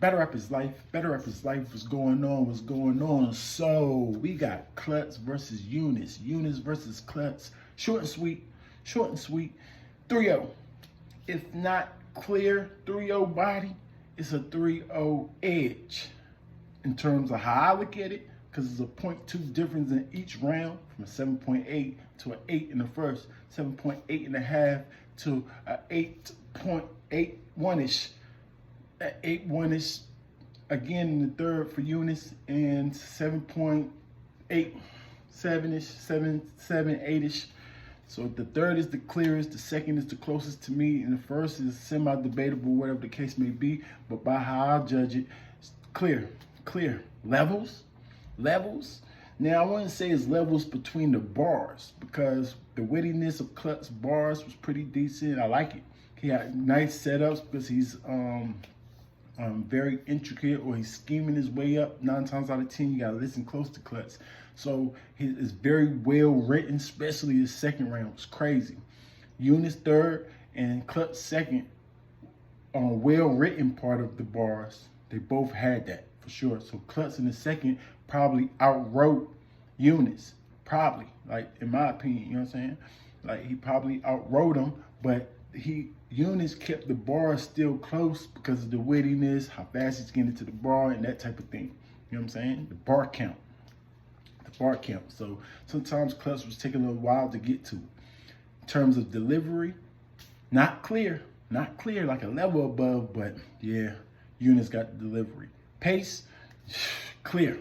Better Rap is Life. Better Rap is Life. What's going on? What's going on? So we got Klutz versus Yunus. Yunus versus Klutz. Short and sweet. Short and sweet. 3-0. If not clear 3-0 body, it's a 3-0 edge. In terms of how I look at it, because there's a 0.2 difference in each round, from a 7.8 to an 8 in the first, 7.8 and a half to a 8.81ish. At 8-1ish again in the third for Yunus, and 7.8, 7-ish, 8-ish. So the third is the clearest, the second is the closest to me, and the first is semi-debatable, whatever the case may be. But by how I judge it, it's clear. Levels. Now I wouldn't say it's levels between the bars, because the wittiness of Klutz bars was pretty decent. I like it. He had nice setups because he's very intricate, or he's scheming his way up. 9 times out of 10, you gotta listen close to Klutz. So it's very well written, especially his second round was crazy. Yunus third and Klutz second on a well written part of the bars. They both had that for sure. So Klutz in the second probably outwrote Yunus. Probably, like in my opinion, you know what I'm saying? Like he probably outwrote him, but Yunus kept the bar still close because of the wittiness, how fast he's getting to the bar, and that type of thing. You know what I'm saying? The bar count. So sometimes Klutz was taking a little while to get to. In terms of delivery, not clear, like a level above, but yeah, Yunus got the delivery. Pace, clear.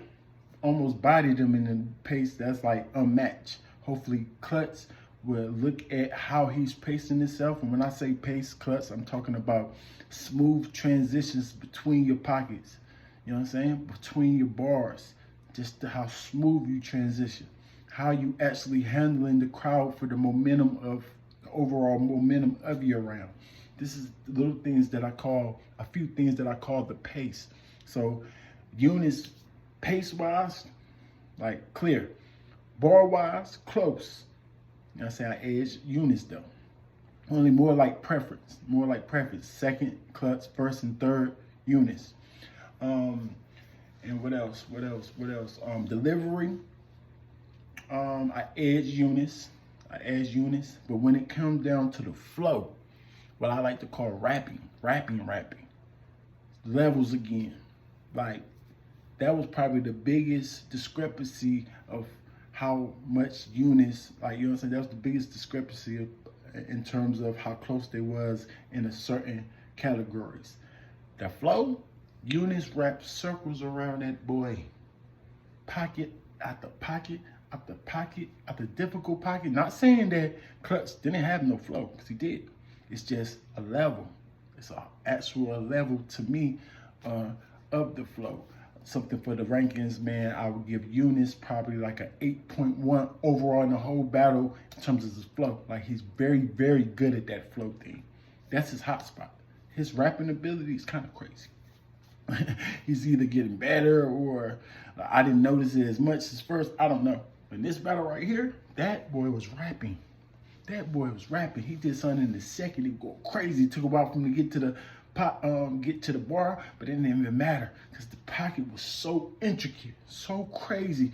Almost bodied him in the pace that's like unmatched. Hopefully Klutz will look at how he's pacing himself. And when I say pace, Klutz, I'm talking about smooth transitions between your pockets. You know what I'm saying? Between your bars. Just how smooth you transition. How you actually handling the crowd for the momentum of, the overall momentum of your round. This is the little things that I call, a few things that I call the pace. So Yunus, pace-wise, like clear. Bar-wise, close. You know what I'm saying? I edge Yunus though. Only more like preference. Second, Klutz, first and third, Yunus. And what else? Delivery. I edge Yunus. But when it comes down to the flow, what I like to call rapping. Levels again. Like, that was probably the biggest discrepancy of how much Yunus, like, you know what I'm saying? That was the biggest discrepancy in terms of how close they was in a certain categories. The flow, Yunus wrapped circles around that boy. Pocket after pocket after pocket after difficult pocket. Not saying that Klutz didn't have no flow, because he did. It's just a level. It's an actual level to me of the flow. Something for the rankings, man, I would give Yunus probably like an 8.1 overall in the whole battle in terms of his flow. Like, he's very, very good at that flow thing. That's his hot spot. His rapping ability is kind of crazy. He's either getting better, or I didn't notice it as much as first. I don't know. In this battle right here, that boy was rapping. He did something in the second. He would go crazy. It took a while for him to get to the bar, but it didn't even matter because the pocket was so intricate, so crazy,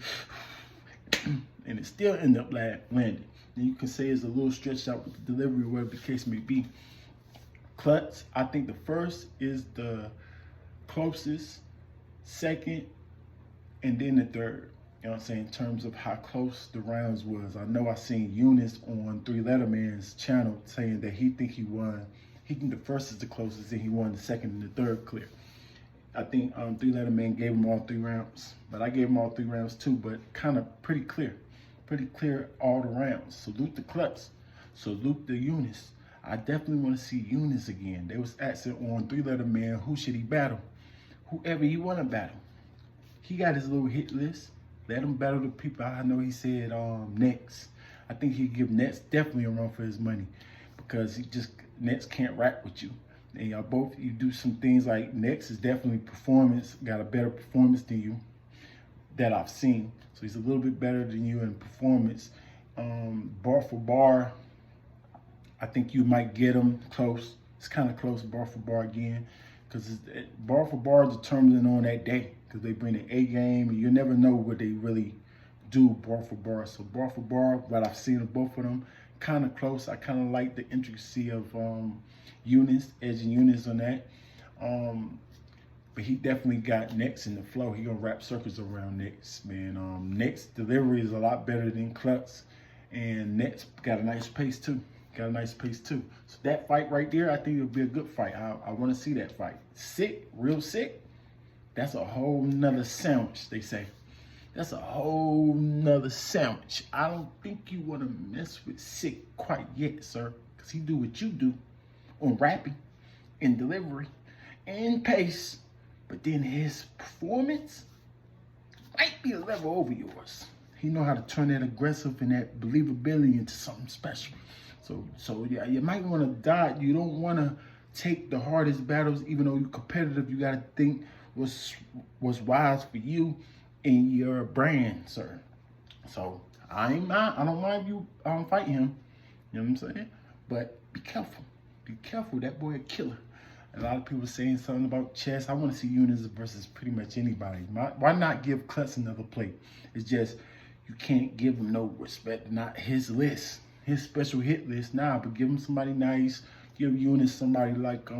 and it still ended up landing. And you can say it's a little stretched out with the delivery, whatever the case may be. Klutz, I think the first is the closest, second, and then the third. You know what I'm saying? In terms of how close the rounds was. I know I seen Yunus on 3 Letter Man's channel saying that he think he won. He think the first is the closest, and he won the second and the third clear. I think 3 Letter Man gave him all 3 rounds, but I gave him all 3 rounds too, but kind of pretty clear all the rounds. Salute the Klutz, salute the Yunus. I definitely want to see Yunus again. They was asking on 3 Letter Man, who should he battle? Whoever he want to battle. He got his little hit list. Let him battle the people. I know he said Next. I think he'd give Next definitely a run for his money, because Next can't rap with you. And you do some things like Next is definitely got a better performance than you that I've seen. So he's a little bit better than you in performance. Bar for bar, I think you might get him close. It's kind of close, bar for bar again, because bar for bar is determined on that day, because they bring the A game, and you never know what they really do bar for bar. So bar for bar, what I've seen of both of them, kind of close. I kind of like the intricacy of Yunus, edging Yunus on that. But he definitely got next in the flow. He gonna wrap circles around next, man. Next delivery is a lot better than Klutz, and next got a nice pace too. So that fight right there, I think it'll be a good fight. I want to see that fight. Sick, real sick. That's a whole nother sandwich, they say. That's a whole nother sandwich. I don't think you want to mess with Sick quite yet, sir, because he do what you do on rapping and delivery and pace. But then his performance might be a level over yours. He know how to turn that aggressive and that believability into something special. So yeah, you might want to die. You don't want to take the hardest battles, even though you're competitive. You got to think what's wise for you and your brand, sir. So I don't mind you fight him. You know what I'm saying? But be careful. Be careful. That boy a killer. A lot of people saying something about chess. I want to see Yunus versus pretty much anybody. Why not give Klutz another plate? It's just you can't give him no respect. Not his list, his special hit list. Nah, but give him somebody nice. Give Yunus somebody like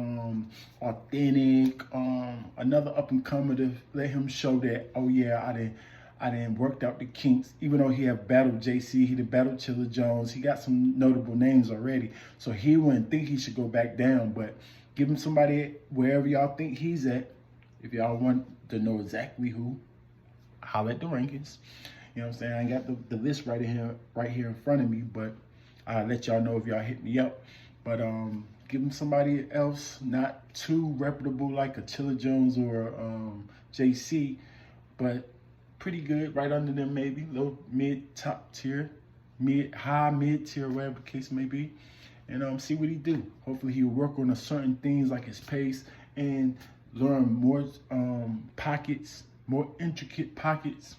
authentic, another up and comer to let him show that, oh yeah, I done worked out the kinks. Even though he have battled JC, he done battled Chilla Jones. He got some notable names already, so he wouldn't think he should go back down. But give him somebody wherever y'all think he's at. If y'all want to know exactly who, holler at the rankings. You know what I'm saying? I ain't got the list right here in front of me, but I'll let y'all know if y'all hit me up. But give him somebody else, not too reputable like a Chilla Jones or JC, but pretty good, right under them maybe, low mid top tier, high mid tier, whatever the case may be. And see what he do. Hopefully he'll work on certain things like his pace and learn more pockets, more intricate pockets,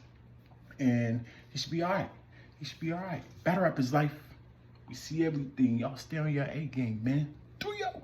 and he should be all right. He should be all right. Battle rap is life. We see everything. Y'all stay on your A game, man. 3-0.